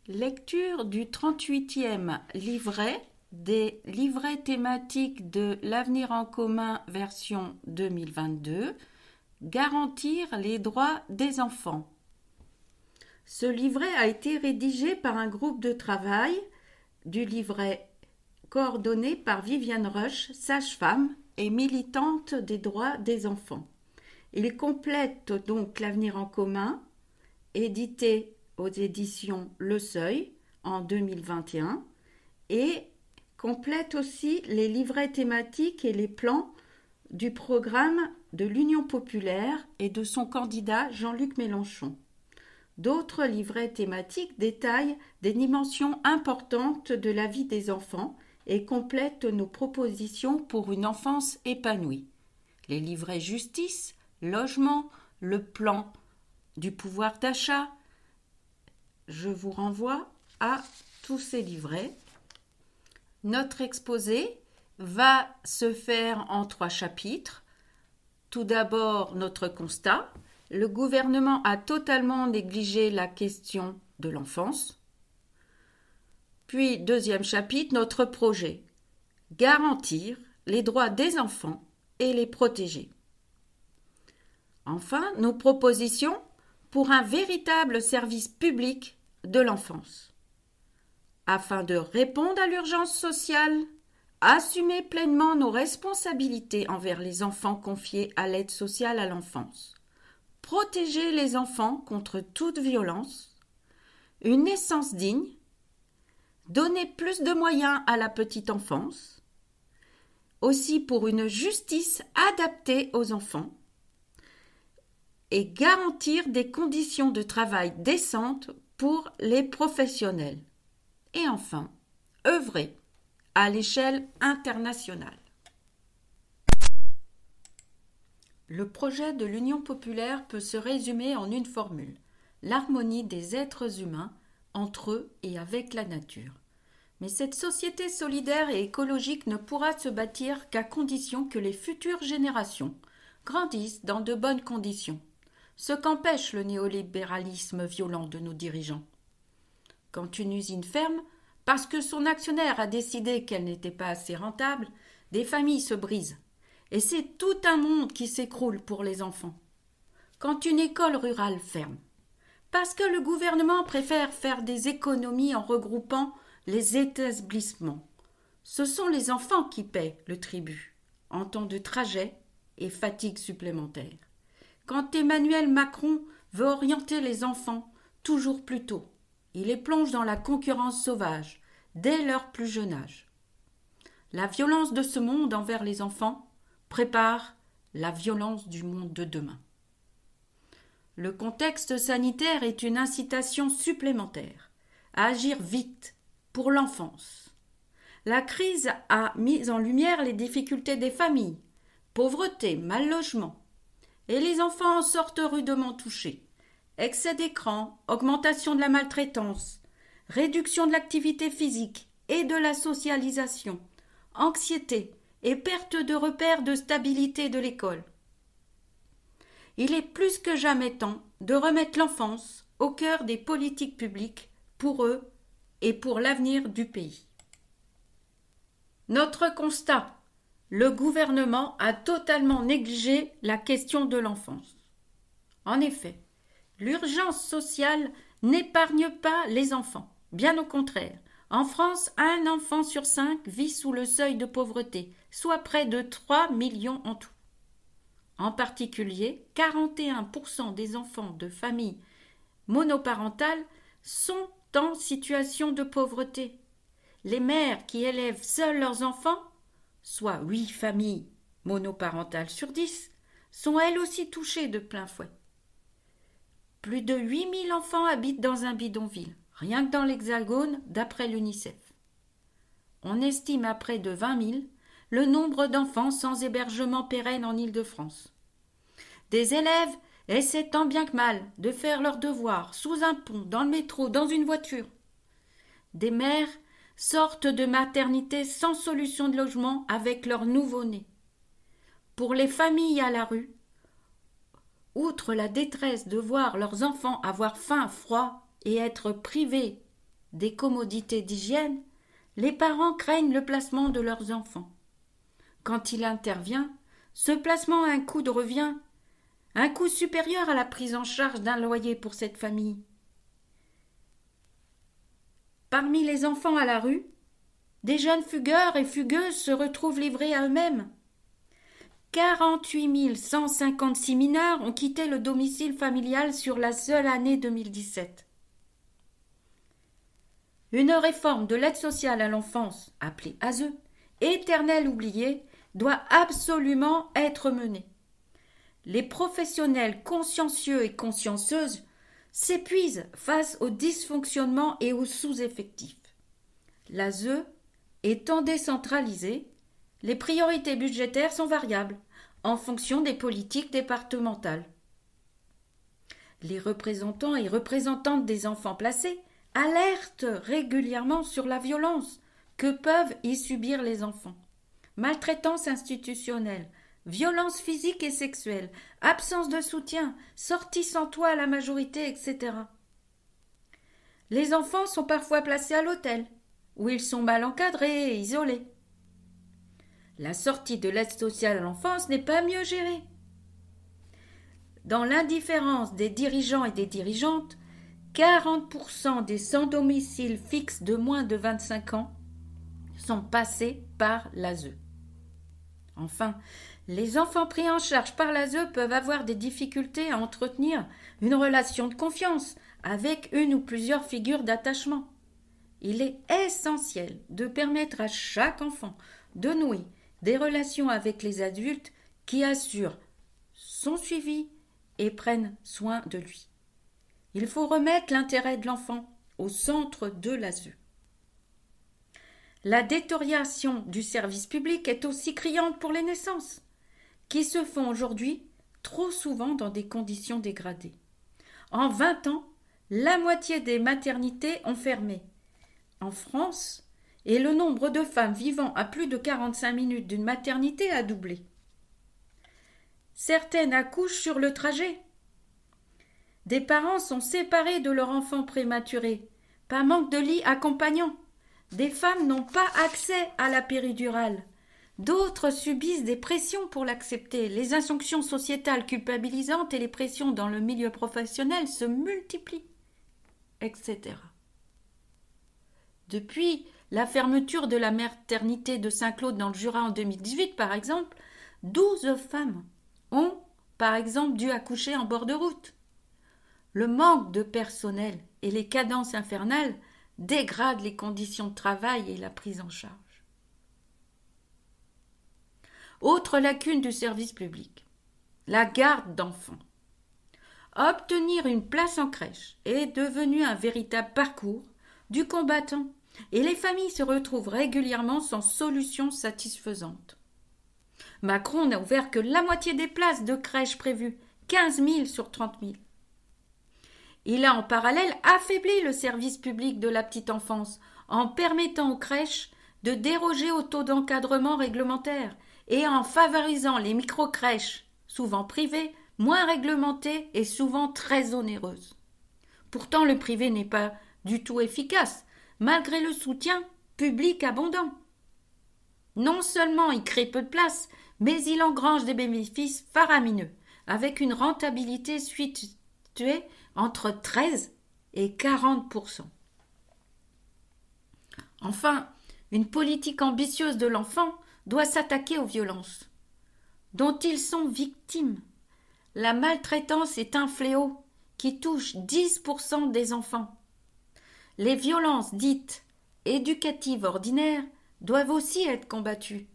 Lecture du 38e livret des livrets thématiques de l'Avenir en commun version 2022, Garantir les droits des enfants. Ce livret a été rédigé par un groupe de travail du livret coordonné par Viviane Rush, sage-femme et militante des droits des enfants. Il complète donc l'Avenir en commun, édité aux éditions Le Seuil en 2021, et complète aussi les livrets thématiques et les plans du programme de l'Union populaire et de son candidat Jean-Luc Mélenchon. D'autres livrets thématiques détaillent des dimensions importantes de la vie des enfants et complètent nos propositions pour une enfance épanouie. Les livrets justice, logement, le plan du pouvoir d'achat. Je vous renvoie à tous ces livrets. Notre exposé va se faire en 3 chapitres. Tout d'abord, notre constat. Le gouvernement a totalement négligé la question de l'enfance. Puis, deuxième chapitre, notre projet. Garantir les droits des enfants et les protéger. Enfin, nos propositions pour un véritable service public de l'enfance. Afin de répondre à l'urgence sociale, assumer pleinement nos responsabilités envers les enfants confiés à l'aide sociale à l'enfance, protéger les enfants contre toute violence, une naissance digne, donner plus de moyens à la petite enfance, aussi pour une justice adaptée aux enfants, et garantir des conditions de travail décentes pour les professionnels. Et enfin, œuvrer à l'échelle internationale. Le projet de l'Union populaire peut se résumer en une formule: l'harmonie des êtres humains entre eux et avec la nature. Mais cette société solidaire et écologique ne pourra se bâtir qu'à condition que les futures générations grandissent dans de bonnes conditions, ce qu'empêche le néolibéralisme violent de nos dirigeants. Quand une usine ferme, parce que son actionnaire a décidé qu'elle n'était pas assez rentable, des familles se brisent. Et c'est tout un monde qui s'écroule pour les enfants. Quand une école rurale ferme, parce que le gouvernement préfère faire des économies en regroupant les établissements, ce sont les enfants qui paient le tribut, en temps de trajet et fatigue supplémentaire. Quand Emmanuel Macron veut orienter les enfants toujours plus tôt, il les plonge dans la concurrence sauvage, dès leur plus jeune âge. La violence de ce monde envers les enfants prépare la violence du monde de demain. Le contexte sanitaire est une incitation supplémentaire à agir vite pour l'enfance. La crise a mis en lumière les difficultés des familles, pauvreté, mal-logement, et les enfants en sortent rudement touchés. Excès d'écran, augmentation de la maltraitance, réduction de l'activité physique et de la socialisation, anxiété et perte de repères de stabilité de l'école. Il est plus que jamais temps de remettre l'enfance au cœur des politiques publiques pour eux et pour l'avenir du pays. Notre constat: le gouvernement a totalement négligé la question de l'enfance. En effet, l'urgence sociale n'épargne pas les enfants. Bien au contraire, en France, 1 enfant sur 5 vit sous le seuil de pauvreté, soit près de 3 millions en tout. En particulier, 41% des enfants de familles monoparentales sont en situation de pauvreté. Les mères qui élèvent seules leurs enfants, soit 8 familles monoparentales sur 10, sont elles aussi touchées de plein fouet. Plus de 8000 enfants habitent dans un bidonville, rien que dans l'Hexagone, d'après l'UNICEF. On estime à près de 20 000 le nombre d'enfants sans hébergement pérenne en Île-de-France. Des élèves essaient tant bien que mal de faire leurs devoirs sous un pont, dans le métro, dans une voiture. Des mères sortent de maternité sans solution de logement avec leur nouveau-né. Pour les familles à la rue, outre la détresse de voir leurs enfants avoir faim, froid et être privés des commodités d'hygiène, les parents craignent le placement de leurs enfants. Quand il intervient, ce placement a un coût de revient, un coût supérieur à la prise en charge d'un loyer pour cette famille. Parmi les enfants à la rue, des jeunes fugueurs et fugueuses se retrouvent livrés à eux-mêmes. 48 156 mineurs ont quitté le domicile familial sur la seule année 2017. Une réforme de l'aide sociale à l'enfance, appelée ASE, éternelle oubliée, doit absolument être menée. Les professionnels consciencieux et consciencieuses s'épuisent face aux dysfonctionnements et aux sous-effectifs. L'ASE étant décentralisée, les priorités budgétaires sont variables en fonction des politiques départementales. Les représentants et représentantes des enfants placés alertent régulièrement sur la violence que peuvent y subir les enfants. Maltraitance institutionnelle, violence physique et sexuelle, absence de soutien, sortie sans toit à la majorité, etc. Les enfants sont parfois placés à l'hôtel, où ils sont mal encadrés et isolés. La sortie de l'aide sociale à l'enfance n'est pas mieux gérée. Dans l'indifférence des dirigeants et des dirigeantes, 40% des sans-domicile fixe de moins de 25 ans sont passés par l'ASE. Enfin, les enfants pris en charge par l'ASE peuvent avoir des difficultés à entretenir une relation de confiance avec une ou plusieurs figures d'attachement. Il est essentiel de permettre à chaque enfant de nouer des relations avec les adultes qui assurent son suivi et prennent soin de lui. Il faut remettre l'intérêt de l'enfant au centre de l'ASE. La détérioration du service public est aussi criante pour les naissances, qui se font aujourd'hui trop souvent dans des conditions dégradées. En 20 ans, la moitié des maternités ont fermé. En France, et le nombre de femmes vivant à plus de 45 minutes d'une maternité a doublé. Certaines accouchent sur le trajet. Des parents sont séparés de leur enfant prématuré, par manque de lits accompagnants. Des femmes n'ont pas accès à la péridurale. D'autres subissent des pressions pour l'accepter. Les injonctions sociétales culpabilisantes et les pressions dans le milieu professionnel se multiplient, etc. Depuis la fermeture de la maternité de Saint-Claude dans le Jura en 2018, par exemple, 12 femmes ont, par exemple, dû accoucher en bord de route. Le manque de personnel et les cadences infernales dégradent les conditions de travail et la prise en charge. Autre lacune du service public, la garde d'enfants. Obtenir une place en crèche est devenu un véritable parcours du combattant et les familles se retrouvent régulièrement sans solution satisfaisante. Macron n'a ouvert que la moitié des places de crèche prévues, 15 000 sur 30 000. Il a en parallèle affaibli le service public de la petite enfance en permettant aux crèches de déroger au taux d'encadrement réglementaire et en favorisant les micro-crèches, souvent privées, moins réglementées et souvent très onéreuses. Pourtant, le privé n'est pas du tout efficace, malgré le soutien public abondant. Non seulement il crée peu de places, mais il engrange des bénéfices faramineux, avec une rentabilité située entre 13 et 40%. Enfin, une politique ambitieuse de l'enfant doit s'attaquer aux violences dont ils sont victimes. La maltraitance est un fléau qui touche 10% des enfants. Les violences dites éducatives ordinaires doivent aussi être combattues.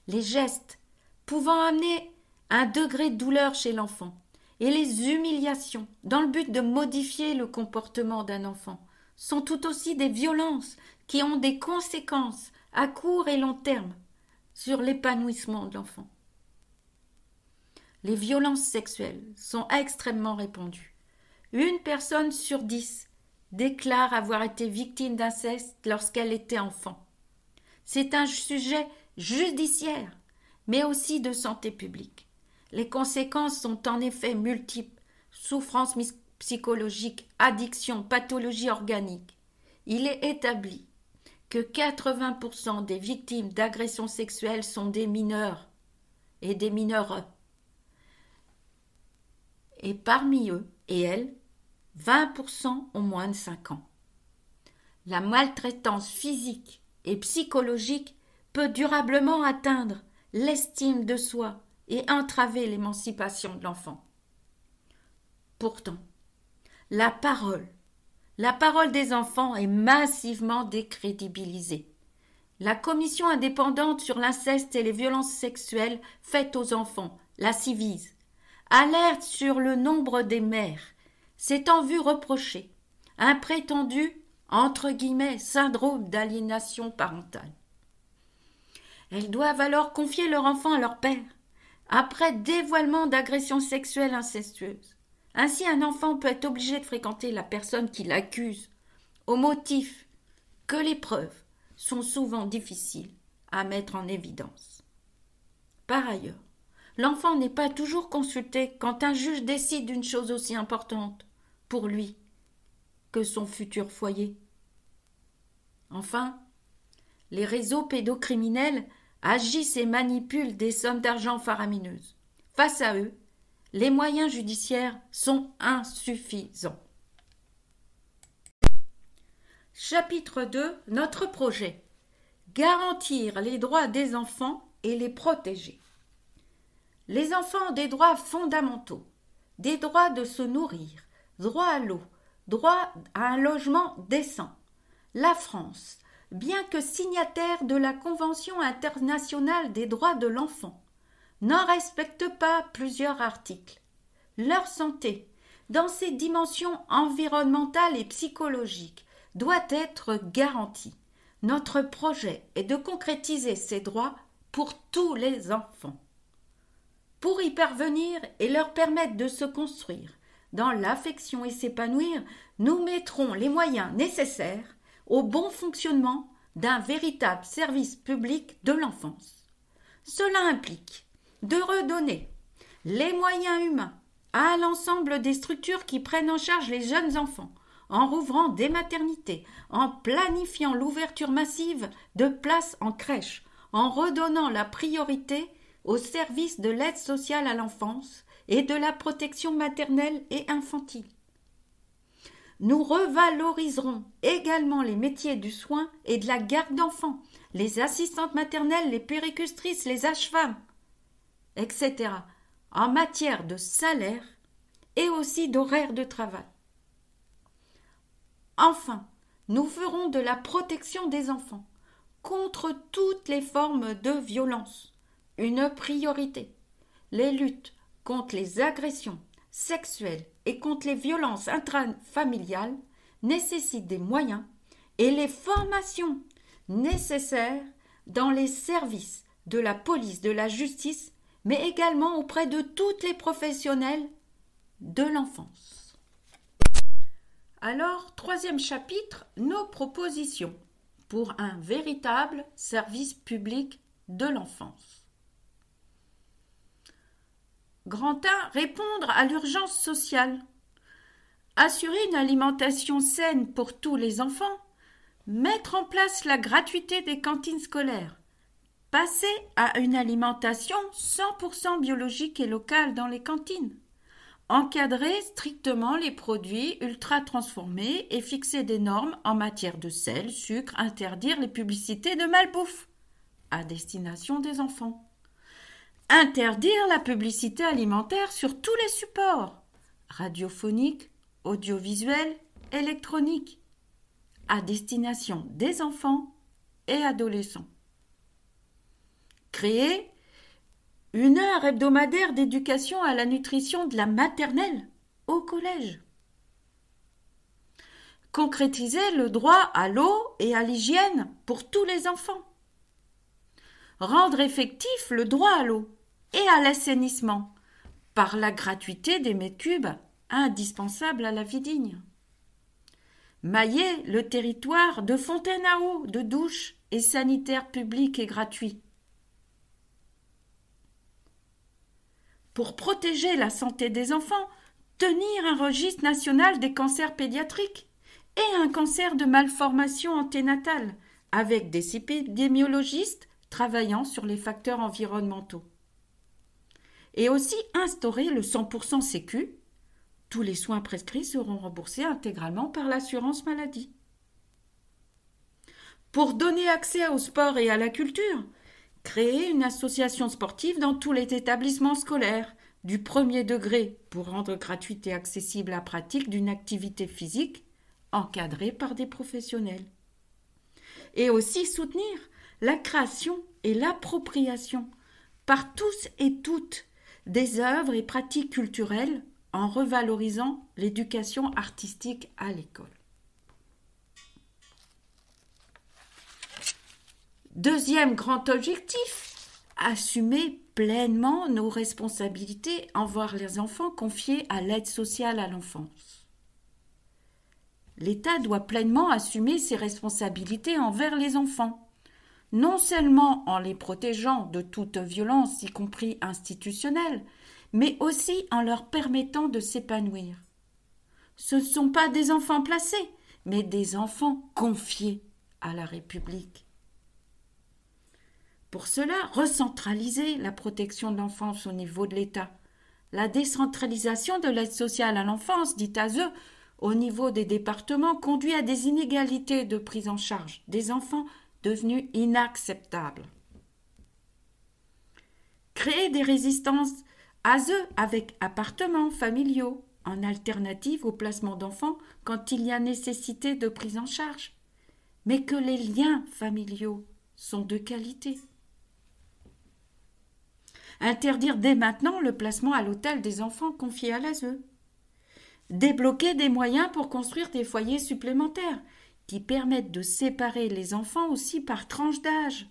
Les gestes pouvant amener un degré de douleur chez l'enfant et les humiliations dans le but de modifier le comportement d'un enfant sont tout aussi des violences qui ont des conséquences à court et long terme sur l'épanouissement de l'enfant. Les violences sexuelles sont extrêmement répandues. 1 personne sur 10 déclare avoir été victime d'inceste lorsqu'elle était enfant. C'est un sujet judiciaire, mais aussi de santé publique. Les conséquences sont en effet multiples: souffrance psychologique, addiction, pathologie organique. il est établi que 80% des victimes d'agressions sexuelles sont des mineurs et des mineures. Et parmi eux et elles, 20% ont moins de 5 ans. La maltraitance physique et psychologique peut durablement atteindre l'estime de soi et entraver l'émancipation de l'enfant. Pourtant, la parole des enfants est massivement décrédibilisée. La commission indépendante sur l'inceste et les violences sexuelles faites aux enfants, la Civise, alerte sur le nombre des mères s'étant vu reprocher un prétendu entre guillemets syndrome d'aliénation parentale. Elles doivent alors confier leur enfant à leur père après dévoilement d'agressions sexuelles incestueuses. Ainsi, un enfant peut être obligé de fréquenter la personne qui l'accuse, au motif que les preuves sont souvent difficiles à mettre en évidence. Par ailleurs, l'enfant n'est pas toujours consulté quand un juge décide d'une chose aussi importante pour lui que son futur foyer. Enfin, les réseaux pédocriminels agissent et manipulent des sommes d'argent faramineuses. Face à eux, les moyens judiciaires sont insuffisants. Chapitre 2. Notre projet. Garantir les droits des enfants et les protéger. Les enfants ont des droits fondamentaux, des droits de se nourrir, droit à l'eau, droit à un logement décent. La France, bien que signataire de la Convention internationale des droits de l'enfant, n'en respecte pas plusieurs articles. Leur santé, dans ses dimensions environnementales et psychologiques, doit être garantie. Notre projet est de concrétiser ces droits pour tous les enfants. Pour y parvenir et leur permettre de se construire dans l'affection et s'épanouir, nous mettrons les moyens nécessaires au bon fonctionnement d'un véritable service public de l'enfance. Cela implique de redonner les moyens humains à l'ensemble des structures qui prennent en charge les jeunes enfants, en rouvrant des maternités, en planifiant l'ouverture massive de places en crèche, en redonnant la priorité aux services de l'aide sociale à l'enfance et de la protection maternelle et infantile. Nous revaloriserons également les métiers du soin et de la garde d'enfants, les assistantes maternelles, les puéricultrices, les sages-femmes, etc., en matière de salaire et aussi d'horaire de travail. Enfin, nous ferons de la protection des enfants contre toutes les formes de violence une priorité. Les luttes contre les agressions sexuelles et contre les violences intrafamiliales nécessitent des moyens et les formations nécessaires dans les services de la police, de la justice, mais également auprès de toutes les professionnels de l'enfance. Alors, 3e chapitre, nos propositions pour un véritable service public de l'enfance. Grand 1, répondre à l'urgence sociale. Assurer une alimentation saine pour tous les enfants. Mettre en place la gratuité des cantines scolaires. Passer à une alimentation 100% biologique et locale dans les cantines. Encadrer strictement les produits ultra transformés et fixer des normes en matière de sel, sucre, interdire les publicités de malbouffe à destination des enfants. Interdire la publicité alimentaire sur tous les supports, radiophoniques, audiovisuels, électroniques, à destination des enfants et adolescents. Créer une heure hebdomadaire d'éducation à la nutrition de la maternelle au collège. Concrétiser le droit à l'eau et à l'hygiène pour tous les enfants. Rendre effectif le droit à l'eau et à l'assainissement par la gratuité des mètres cubes indispensables à la vie digne. Mailler le territoire de fontaines à eau, de douches et sanitaires publics et gratuits. Pour protéger la santé des enfants, tenir un registre national des cancers pédiatriques et un cancer de malformation anténatale, avec des épidémiologistes travaillant sur les facteurs environnementaux. Et aussi instaurer le 100% Sécu. Tous les soins prescrits seront remboursés intégralement par l'assurance maladie. Pour donner accès au sport et à la culture, créer une association sportive dans tous les établissements scolaires, du premier degré, pour rendre gratuite et accessible la pratique d'une activité physique encadrée par des professionnels. Et aussi soutenir la création et l'appropriation par tous et toutes des œuvres et pratiques culturelles en revalorisant l'éducation artistique à l'école. Deuxième grand objectif, assumer pleinement nos responsabilités envers les enfants confiés à l'aide sociale à l'enfance. L'État doit pleinement assumer ses responsabilités envers les enfants, non seulement en les protégeant de toute violence, y compris institutionnelle, mais aussi en leur permettant de s'épanouir. Ce ne sont pas des enfants placés, mais des enfants confiés à la République. Pour cela, recentraliser la protection de l'enfance au niveau de l'État. La décentralisation de l'aide sociale à l'enfance, dite ASE, au niveau des départements, conduit à des inégalités de prise en charge des enfants devenues inacceptables. Créer des résidences ASE avec appartements familiaux, en alternative au placement d'enfants quand il y a nécessité de prise en charge, mais que les liens familiaux sont de qualité. Interdire dès maintenant le placement à l'hôtel des enfants confiés à l'ASE. Débloquer des moyens pour construire des foyers supplémentaires qui permettent de séparer les enfants aussi par tranche d'âge.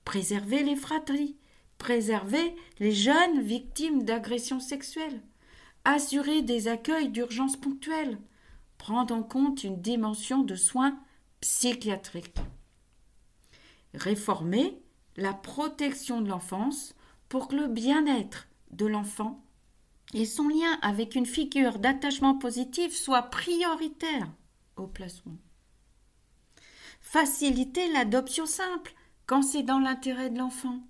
Préserver les fratries. Préserver les jeunes victimes d'agressions sexuelles. Assurer des accueils d'urgence ponctuels. Prendre en compte une dimension de soins psychiatriques. Réformer la protection de l'enfance pour que le bien-être de l'enfant et son lien avec une figure d'attachement positif soit prioritaire au placement. Faciliter l'adoption simple quand c'est dans l'intérêt de l'enfant.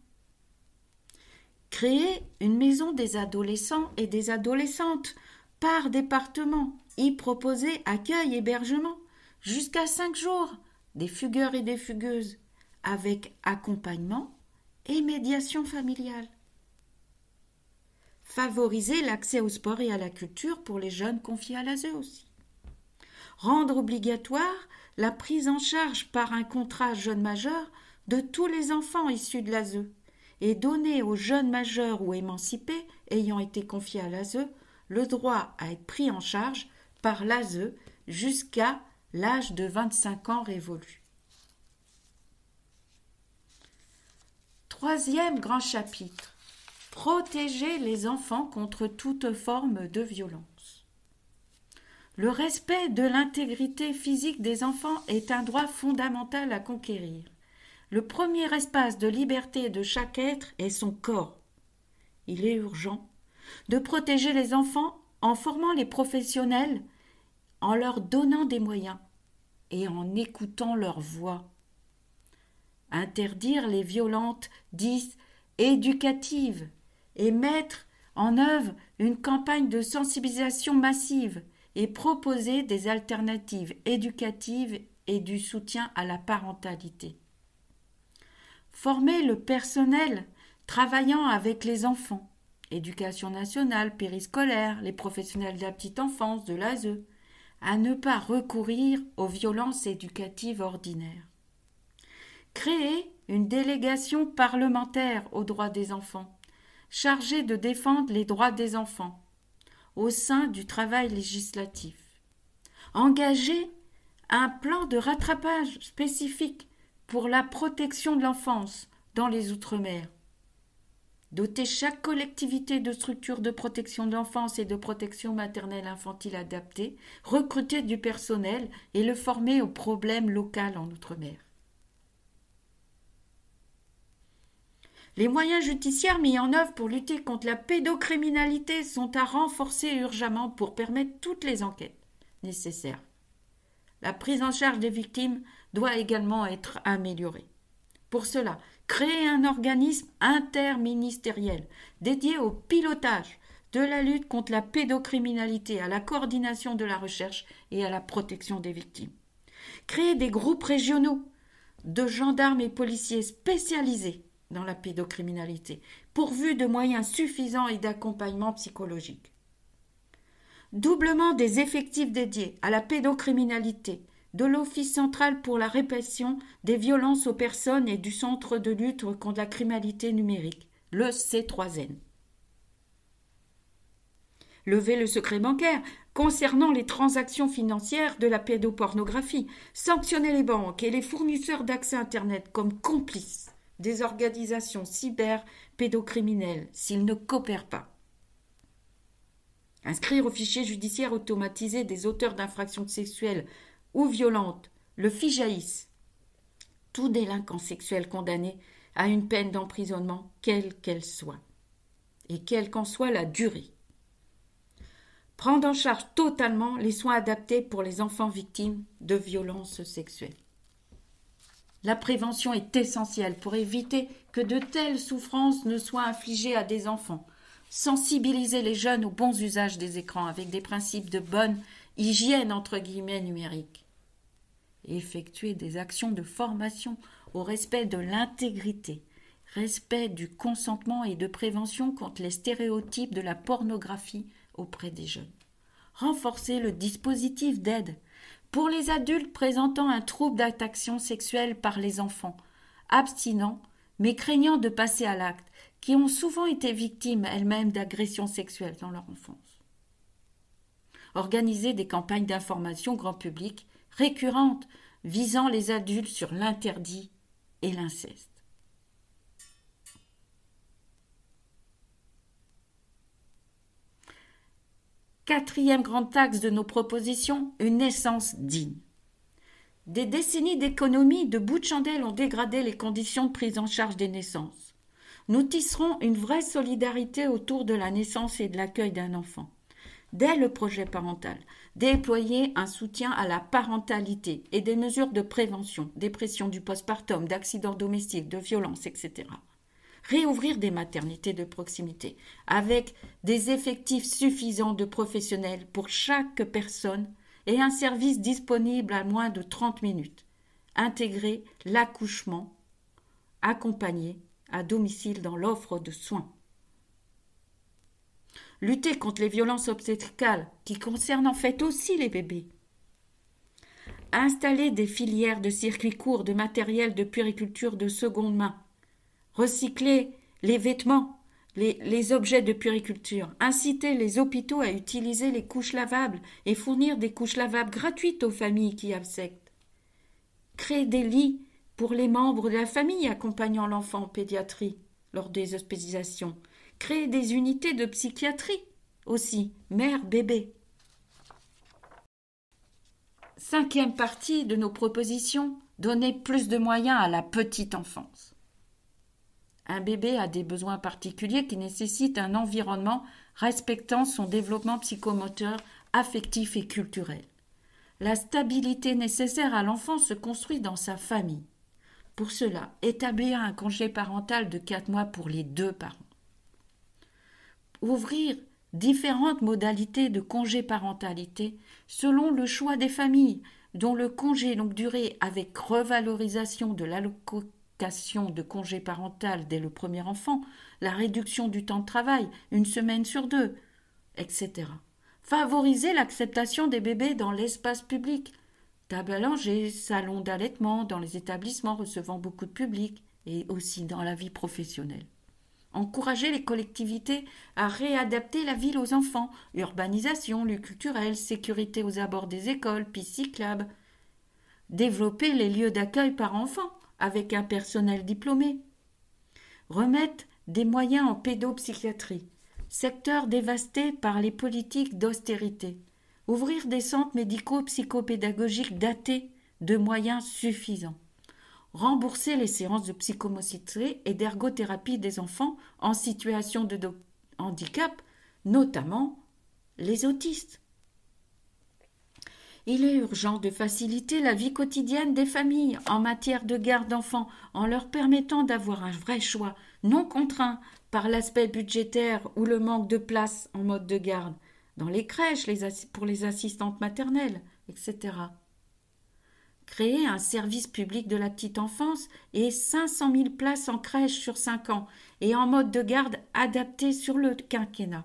Créer une maison des adolescents et des adolescentes par département, y proposer accueil, hébergement, jusqu'à 5 jours, des fugueurs et des fugueuses, avec accompagnement et médiation familiale. Favoriser l'accès au sport et à la culture pour les jeunes confiés à l'ASE aussi. Rendre obligatoire la prise en charge par un contrat jeune majeur de tous les enfants issus de l'ASE et donner aux jeunes majeurs ou émancipés ayant été confiés à l'ASE le droit à être pris en charge par l'ASE jusqu'à l'âge de 25 ans révolu. Troisième grand chapitre. Protéger les enfants contre toute forme de violence. Le respect de l'intégrité physique des enfants est un droit fondamental à conquérir. Le premier espace de liberté de chaque être est son corps. Il est urgent de protéger les enfants en formant les professionnels, en leur donnant des moyens et en écoutant leur voix. Interdire les violentes dites éducatives et mettre en œuvre une campagne de sensibilisation massive et proposer des alternatives éducatives et du soutien à la parentalité. Former le personnel travaillant avec les enfants, éducation nationale, périscolaire, les professionnels de la petite enfance, de l'ASE, à ne pas recourir aux violences éducatives ordinaires. Créer une délégation parlementaire aux droits des enfants, chargée de défendre les droits des enfants, au sein du travail législatif. Engager un plan de rattrapage spécifique pour la protection de l'enfance dans les Outre-mer. Doter chaque collectivité de structures de protection de l'enfance et de protection maternelle infantile adaptées, recruter du personnel et le former aux problèmes locaux en Outre-mer. Les moyens judiciaires mis en œuvre pour lutter contre la pédocriminalité sont à renforcer urgemment pour permettre toutes les enquêtes nécessaires La prise en charge des victimes doit également être améliorée. Pour cela, créer un organisme interministériel dédié au pilotage de la lutte contre la pédocriminalité, à la coordination de la recherche et à la protection des victimes. Créer des groupes régionaux de gendarmes et policiers spécialisés dans la pédocriminalité, pourvus de moyens suffisants et d'accompagnement psychologique. Doublement des effectifs dédiés à la pédocriminalité, de l'Office central pour la répression des violences aux personnes et du Centre de lutte contre la criminalité numérique, le C3N. Lever le secret bancaire concernant les transactions financières de la pédopornographie, sanctionner les banques et les fournisseurs d'accès Internet comme complices des organisations cyber-pédocriminelles s'ils ne coopèrent pas. Inscrire au fichier judiciaire automatisé des auteurs d'infractions sexuelles ou violentes, le FIJAIS, tout délinquant sexuel condamné à une peine d'emprisonnement, quelle qu'elle soit, et quelle qu'en soit la durée. Prendre en charge totalement les soins adaptés pour les enfants victimes de violences sexuelles. La prévention est essentielle pour éviter que de telles souffrances ne soient infligées à des enfants. Sensibiliser les jeunes aux bons usages des écrans avec des principes de bonne hygiène entre guillemets numérique. Effectuer des actions de formation au respect de l'intégrité, respect du consentement et de prévention contre les stéréotypes de la pornographie auprès des jeunes. Renforcer le dispositif d'aide pour les adultes présentant un trouble d'attraction sexuelle par les enfants, abstinents mais craignant de passer à l'acte, qui ont souvent été victimes elles-mêmes d'agressions sexuelles dans leur enfance. Organiser des campagnes d'information grand public récurrentes visant les adultes sur l'interdit et l'inceste. Quatrième grande axe de nos propositions, une naissance digne. Des décennies d'économies de bout de chandelle ont dégradé les conditions de prise en charge des naissances. Nous tisserons une vraie solidarité autour de la naissance et de l'accueil d'un enfant. Dès le projet parental, déployer un soutien à la parentalité et des mesures de prévention, dépression du postpartum, d'accidents domestiques, de violences, etc. Réouvrir des maternités de proximité avec des effectifs suffisants de professionnels pour chaque personne et un service disponible à moins de 30 minutes. Intégrer l'accouchement accompagné à domicile dans l'offre de soins. Lutter contre les violences obstétricales qui concernent en fait aussi les bébés. Installer des filières de circuits courts de matériel de puériculture de seconde main. Recycler les vêtements, les objets de puériculture. Inciter les hôpitaux à utiliser les couches lavables et fournir des couches lavables gratuites aux familles qui acceptent. Créer des lits pour les membres de la famille accompagnant l'enfant en pédiatrie lors des hospitalisations. Créer des unités de psychiatrie aussi, mère-bébé. Cinquième partie de nos propositions, donner plus de moyens à la petite enfance. Un bébé a des besoins particuliers qui nécessitent un environnement respectant son développement psychomoteur, affectif et culturel. La stabilité nécessaire à l'enfant se construit dans sa famille. Pour cela, établir un congé parental de 4 mois pour les 2 parents. Ouvrir différentes modalités de congé parentalité selon le choix des familles, dont le congé longue durée avec revalorisation de l'allocation de congé parental dès le premier enfant, la réduction du temps de travail, 1 semaine sur 2, etc. Favoriser l'acceptation des bébés dans l'espace public, table à langer, salon d'allaitement dans les établissements recevant beaucoup de public et aussi dans la vie professionnelle. Encourager les collectivités à réadapter la ville aux enfants, urbanisation, lieux culturels, sécurité aux abords des écoles, pistes cyclables. Développer les lieux d'accueil par enfants avec un personnel diplômé. Remettre des moyens en pédopsychiatrie, secteur dévasté par les politiques d'austérité. Ouvrir des centres médicaux psychopédagogiques datés de moyens suffisants. Rembourser les séances de psychomotricité et d'ergothérapie des enfants en situation de handicap, notamment les autistes. Il est urgent de faciliter la vie quotidienne des familles en matière de garde d'enfants en leur permettant d'avoir un vrai choix, non contraint par l'aspect budgétaire ou le manque de place en mode de garde, dans les crèches pour les assistantes maternelles, etc. Créer un service public de la petite enfance et 500 000 places en crèche sur 5 ans et en mode de garde adapté sur le quinquennat.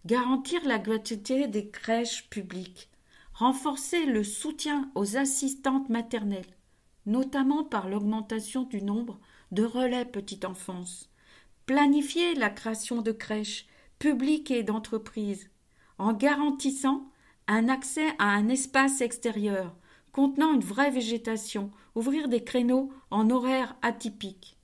Garantir la gratuité des crèches publiques. Renforcer le soutien aux assistantes maternelles, notamment par l'augmentation du nombre de relais petite enfance. Planifier la création de crèches publiques et d'entreprises en garantissant un accès à un espace extérieur contenant une vraie végétation, ouvrir des créneaux en horaires atypiques.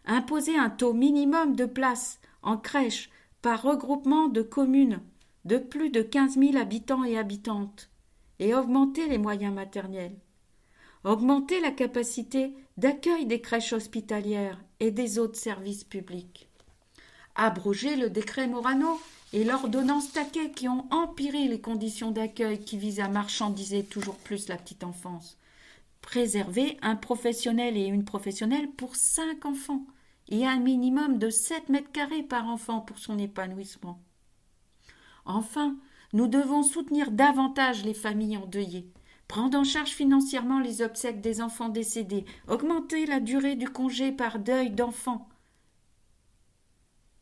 Imposer un taux minimum de places en crèche par regroupement de communes de plus de 15 000 habitants et habitantes et augmenter les moyens matériels. Augmenter la capacité d'accueil des crèches hospitalières et des autres services publics. Abroger le décret Morano et l'ordonnance Taquet qui ont empiré les conditions d'accueil qui visent à marchandiser toujours plus la petite enfance. Préserver un professionnel et une professionnelle pour 5 enfants et un minimum de 7 mètres carrés par enfant pour son épanouissement. Enfin, nous devons soutenir davantage les familles endeuillées, prendre en charge financièrement les obsèques des enfants décédés, augmenter la durée du congé par deuil d'enfants,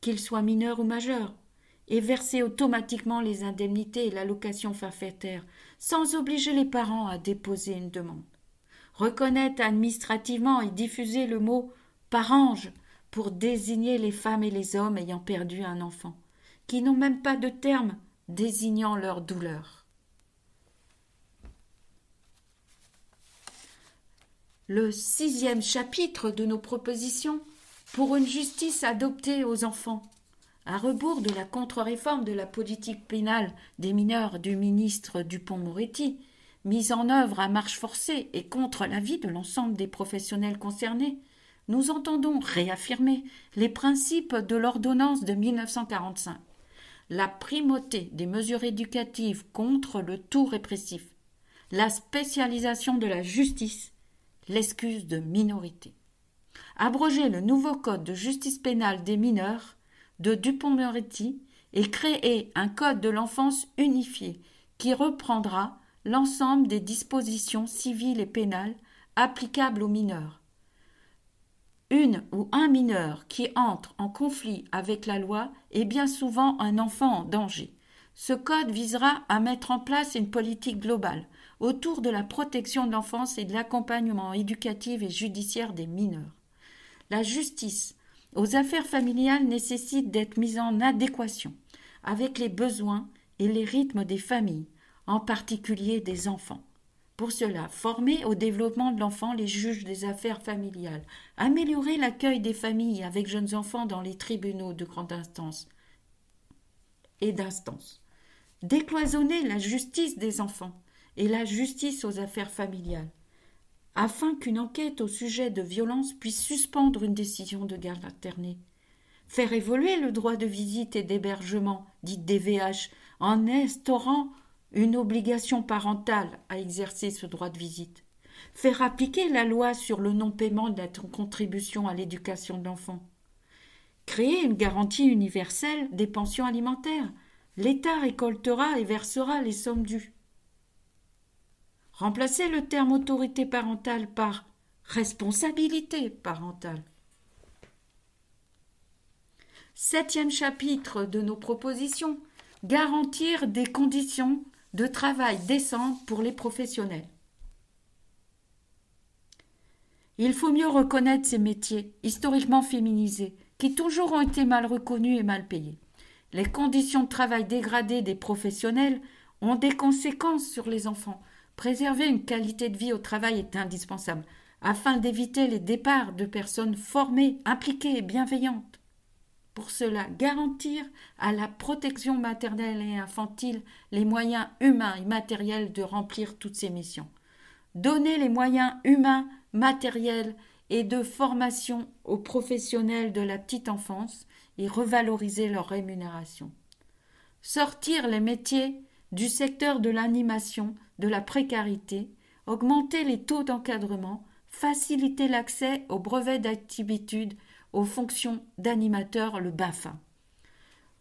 qu'ils soient mineurs ou majeurs, et verser automatiquement les indemnités et l'allocation forfaitaire, sans obliger les parents à déposer une demande. Reconnaître administrativement et diffuser le mot « parange » pour désigner les femmes et les hommes ayant perdu un enfant, qui n'ont même pas de terme désignant leur douleur. Le 6e chapitre de nos propositions pour une justice adoptée aux enfants, à rebours de la contre-réforme de la politique pénale des mineurs du ministre Dupond-Moretti, mise en œuvre à marche forcée et contre l'avis de l'ensemble des professionnels concernés, nous entendons réaffirmer les principes de l'ordonnance de 1945, la primauté des mesures éducatives contre le tout répressif, la spécialisation de la justice, l'excuse de minorité. Abroger le nouveau code de justice pénale des mineurs de Dupond-Moretti et créer un code de l'enfance unifié qui reprendra l'ensemble des dispositions civiles et pénales applicables aux mineurs. Une ou un mineur qui entre en conflit avec la loi est bien souvent un enfant en danger. Ce code visera à mettre en place une politique globale autour de la protection de l'enfance et de l'accompagnement éducatif et judiciaire des mineurs. La justice aux affaires familiales nécessite d'être mise en adéquation avec les besoins et les rythmes des familles, en particulier des enfants. Pour cela, former au développement de l'enfant les juges des affaires familiales, améliorer l'accueil des familles avec jeunes enfants dans les tribunaux de grande instance et d'instance, décloisonner la justice des enfants et la justice aux affaires familiales, afin qu'une enquête au sujet de violence puisse suspendre une décision de garde alternée, faire évoluer le droit de visite et d'hébergement, dit DVH, en instaurant une obligation parentale à exercer ce droit de visite, faire appliquer la loi sur le non-paiement de la contribution à l'éducation de l'enfant, créer une garantie universelle des pensions alimentaires, l'État récoltera et versera les sommes dues, remplacer le terme autorité parentale par responsabilité parentale. 7e chapitre de nos propositions, garantir des conditions de travail décentes pour les professionnels. Il faut mieux reconnaître ces métiers, historiquement féminisés, qui toujours ont été mal reconnus et mal payés. Les conditions de travail dégradées des professionnels ont des conséquences sur les enfants. Préserver une qualité de vie au travail est indispensable, afin d'éviter les départs de personnes formées, impliquées et bienveillantes. Pour cela, garantir à la protection maternelle et infantile les moyens humains et matériels de remplir toutes ces missions. Donner les moyens humains, matériels et de formation aux professionnels de la petite enfance et revaloriser leur rémunération. sortir les métiers du secteur de l'animation, de la précarité, augmenter les taux d'encadrement, faciliter l'accès aux brevets d'aptitude aux fonctions d'animateur, le BAFA.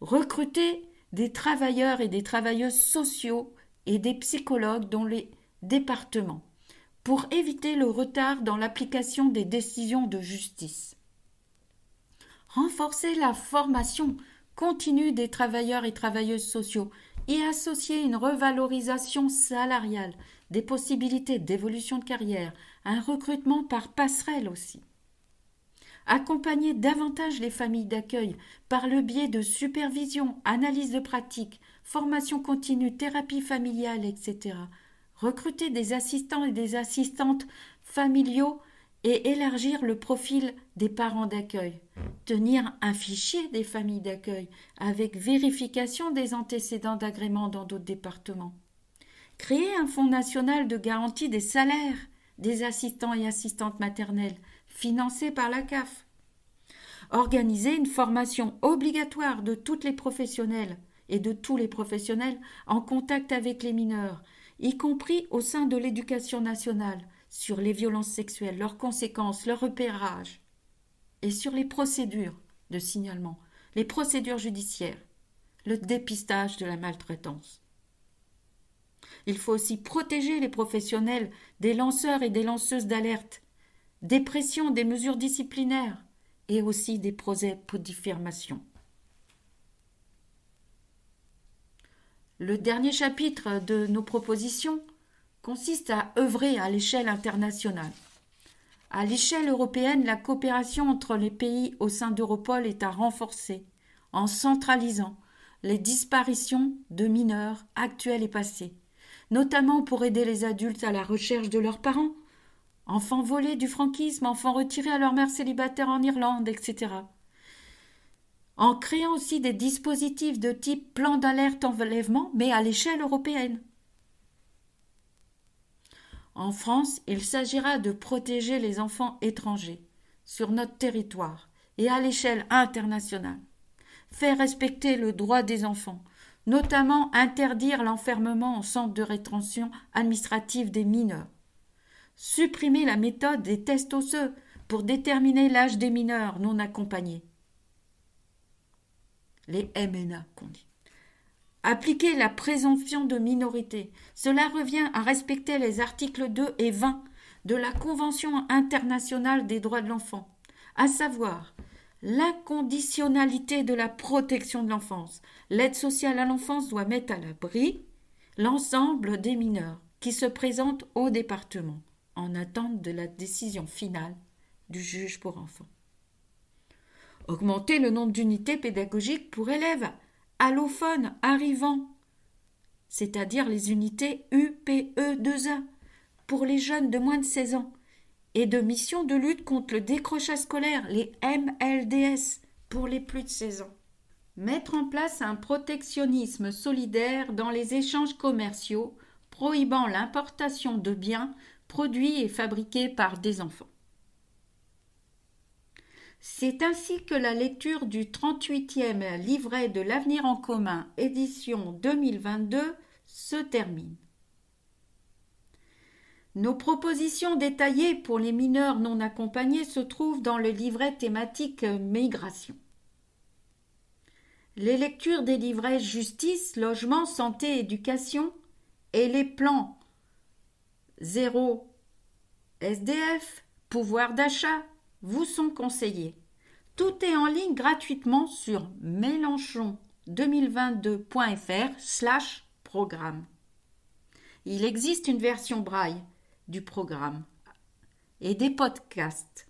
Recruter des travailleurs et des travailleuses sociaux et des psychologues dans les départements pour éviter le retard dans l'application des décisions de justice. Renforcer la formation continue des travailleurs et travailleuses sociaux et associer une revalorisation salariale, des possibilités d'évolution de carrière, un recrutement par passerelle aussi. Accompagner davantage les familles d'accueil par le biais de supervision, analyse de pratique, formation continue, thérapie familiale, etc. Recruter des assistants et des assistantes familiaux et élargir le profil des parents d'accueil. Tenir un fichier des familles d'accueil avec vérification des antécédents d'agrément dans d'autres départements. Créer un fonds national de garantie des salaires des assistants et assistantes maternelles financé par la CAF. Organiser une formation obligatoire de toutes les professionnelles et de tous les professionnels en contact avec les mineurs, y compris au sein de l'éducation nationale, sur les violences sexuelles, leurs conséquences, leur repérage, et sur les procédures de signalement, les procédures judiciaires, le dépistage de la maltraitance. Il faut aussi protéger les professionnels des lanceurs et des lanceuses d'alerte, des pressions, des mesures disciplinaires et aussi des procès pour diffamation. Le dernier chapitre de nos propositions consiste à œuvrer à l'échelle internationale. À l'échelle européenne, la coopération entre les pays au sein d'Europol est à renforcer en centralisant les disparitions de mineurs actuels et passés, notamment pour aider les adultes à la recherche de leurs parents, enfants volés du franquisme, enfants retirés à leur mère célibataire en Irlande, etc. En créant aussi des dispositifs de type plan d'alerte enlèvement, mais à l'échelle européenne. En France, il s'agira de protéger les enfants étrangers sur notre territoire et à l'échelle internationale. Faire respecter le droit des enfants, notamment interdire l'enfermement en centre de rétention administrative des mineurs. Supprimer la méthode des tests osseux pour déterminer l'âge des mineurs non accompagnés. Les MNA qu'on dit. Appliquer la présomption de minorité. Cela revient à respecter les articles 2 et 20 de la Convention internationale des droits de l'enfant, à savoir l'inconditionnalité de la protection de l'enfance. L'aide sociale à l'enfance doit mettre à l'abri l'ensemble des mineurs qui se présentent au département en attente de la décision finale du juge pour enfants. Augmenter le nombre d'unités pédagogiques pour élèves allophones arrivants, c'est-à-dire les unités UPE2A pour les jeunes de moins de 16 ans, et de missions de lutte contre le décrochage scolaire, les MLDS, pour les plus de 16 ans. Mettre en place un protectionnisme solidaire dans les échanges commerciaux, prohibant l'importation de biens produits et fabriqués par des enfants. C'est ainsi que la lecture du 38e livret de l'Avenir en commun, édition 2022, se termine. Nos propositions détaillées pour les mineurs non accompagnés se trouvent dans le livret thématique Migration. Les lectures des livrets Justice, Logement, Santé, Éducation et les plans 0 SDF, Pouvoir d'achat, vous sont conseillés. Tout est en ligne gratuitement sur mélenchon2022.fr/programme. Il existe une version braille du programme et des podcasts.